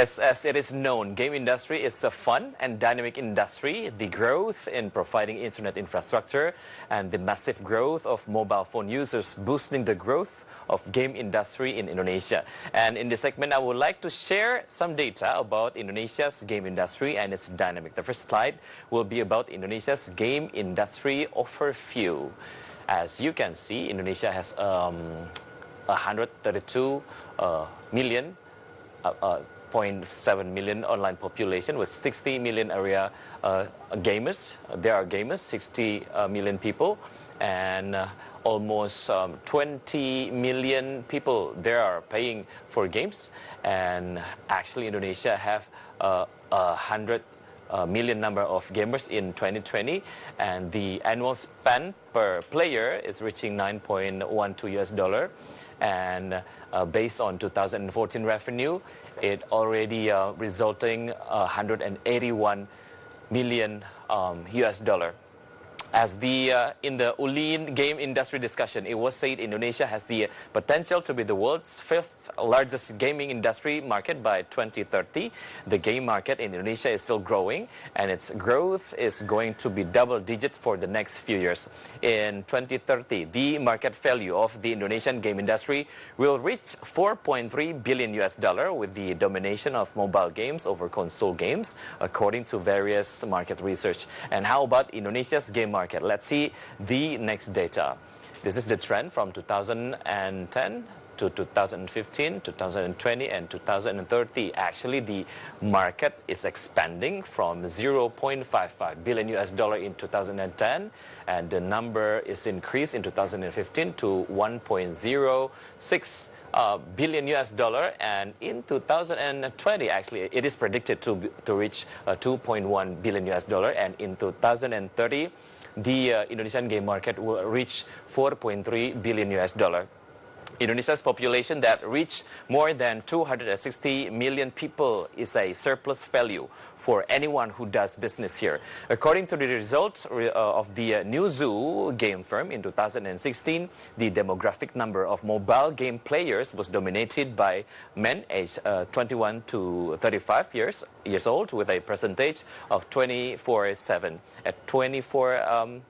Yes, as it is known, game industry is a fun and dynamic industry. The growth in providing internet infrastructure and the massive growth of mobile phone users boosting the growth of game industry in Indonesia. And in this segment, I would like to share some data about Indonesia's game industry and its dynamic. The first slide will be about Indonesia's game industry overview. As you can see, Indonesia has 132 million 0.7 million online population with 60 million area gamers. There are gamers, 60 million people, and almost 20 million people there are paying for games. And actually, Indonesia have 100 million number of gamers in 2020, and the annual spend per player is reaching $9.12. And based on 2014 revenue, it already resulting 181 million US dollar. As in the ULIN game industry discussion, it was said Indonesia has the potential to be the world's fifth largest gaming industry market by 2030. The game market in Indonesia is still growing, and its growth is going to be double digits for the next few years. In 2030, the market value of the Indonesian game industry will reach 4.3 billion US dollar with the domination of mobile games over console games, according to various market research. And how about Indonesia's game market? Let's see the next data. This is the trend from 2010 to 2015, 2020, and 2030. Actually, the market is expanding from 0.55 billion US dollar in 2010, and the number is increased in 2015 to 1.06 billion US dollar, and in 2020 actually it is predicted to reach 2.1 billion US dollar, and in 2030 the Indonesian game market will reach 4.3 billion US dollar. Indonesia's population that reached more than 260 million people is a surplus value for anyone who does business here. According to the results of the New Zoo game firm in 2016, the demographic number of mobile game players was dominated by men aged 21 to 35 years old, with a percentage of 24/7 at 27%.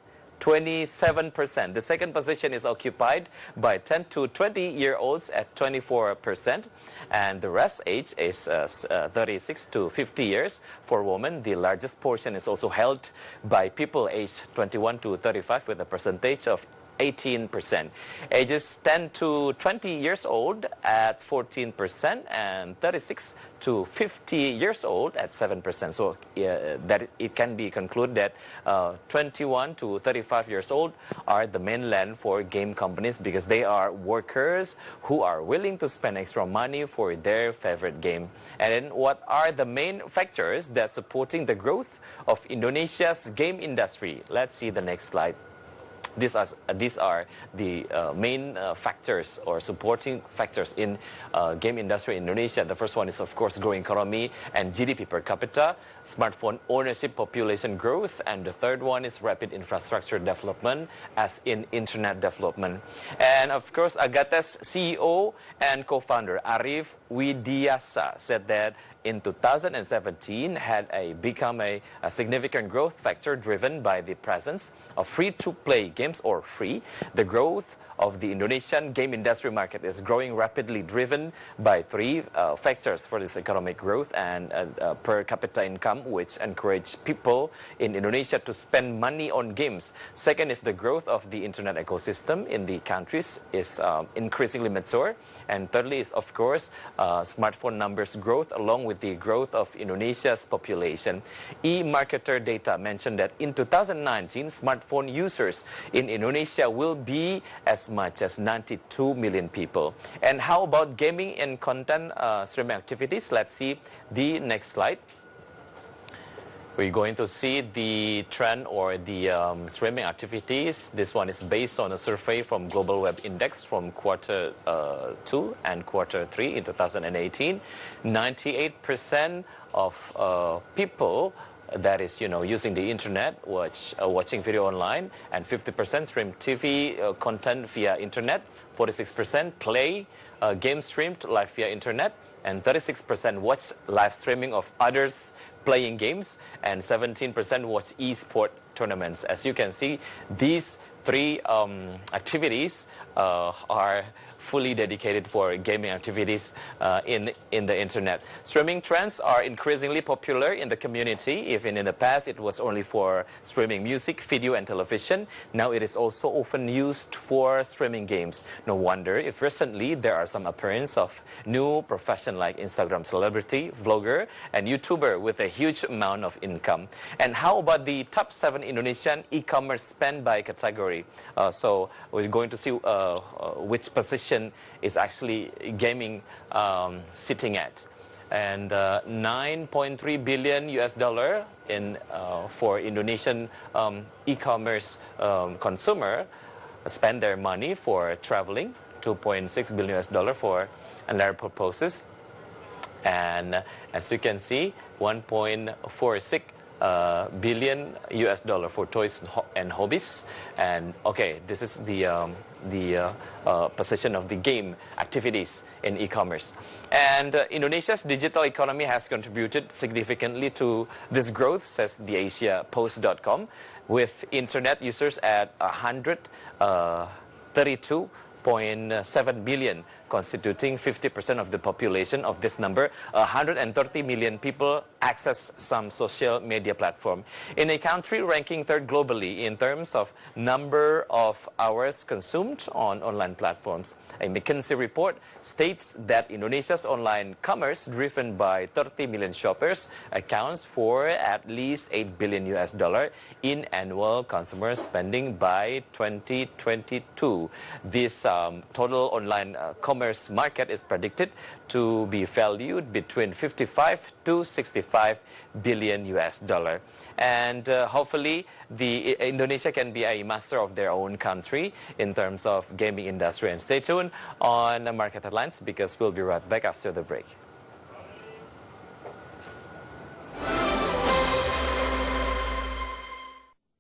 The second position is occupied by 10 to 20-year-olds at 24%, and the rest age is 36 to 50 years. For women, the largest portion is also held by people aged 21 to 35 with a percentage of 18%. Ages 10 to 20 years old at 14%, and 36 to 50 years old at 7%. So that it can be concluded that 21 to 35 years old are the mainland for game companies, because they are workers who are willing to spend extra money for their favorite game. And then what are the main factors that supporting the growth of Indonesia's game industry? Let's see the next slide. These are the main factors or supporting factors in game industry in Indonesia. The first one is, of course, growing economy and GDP per capita, smartphone ownership, population growth, and the third one is rapid infrastructure development, as in internet development. And of course, Agate's CEO and co-founder Arif Widiasa said that in 2017 had become a significant growth factor driven by the presence of free-to-play games, or free. The growth of the Indonesian game industry market is growing rapidly, driven by three factors for this economic growth and per capita income, which encourage people in Indonesia to spend money on games. Second is the growth of the internet ecosystem in the countries is increasingly mature. And thirdly is, of course, smartphone numbers growth along with the growth of Indonesia's population. E-marketer data mentioned that in 2019, smartphone users in Indonesia will be as much as 92 million people. And how about gaming and content streaming activities? Let's see the next slide. We're going to see the trend or the streaming activities. This one is based on a survey from Global Web Index from quarter 2 and quarter 3 in 2018. 98% of people that is, using the internet, watching video online, and 50% stream TV content via internet. 46% play game streamed live via internet. and 36% watch live streaming of others playing games, and 17% watch e-sport tournaments. As you can see, these three activities are fully dedicated for gaming activities in the internet. Streaming trends are increasingly popular in the community. Even in the past it was only for streaming music, video and television, now it is also often used for streaming games. No wonder if recently there are some appearance of new profession like Instagram celebrity, vlogger and YouTuber with a huge amount of income. And how about the top 7 Indonesian e-commerce spend by category? So we're going to see which position is actually gaming sitting at. And 9.3 billion US dollar in for Indonesian e-commerce consumer spend their money for traveling, 2.6 billion US dollar for another purposes, and as you can see 1.46 billion US dollar for toys and hobbies. And okay, this is the position of the game activities in e-commerce. And Indonesia's digital economy has contributed significantly to this growth, says the AsiaPost.com, with internet users at 132.7 billion, constituting 50% of the population. Of this number, 130 million people access some social media platform. In a country ranking 3rd globally in terms of number of hours consumed on online platforms, a McKinsey report states that Indonesia's online commerce, driven by 30 million shoppers, accounts for at least 8 billion US dollar in annual consumer spending by 2022. This total online commerce market is predicted to be valued between 55 to 65 billion US dollar. And hopefully Indonesia can be a master of their own country in terms of gaming industry. And stay tuned on Market Headlines, because we'll be right back after the break.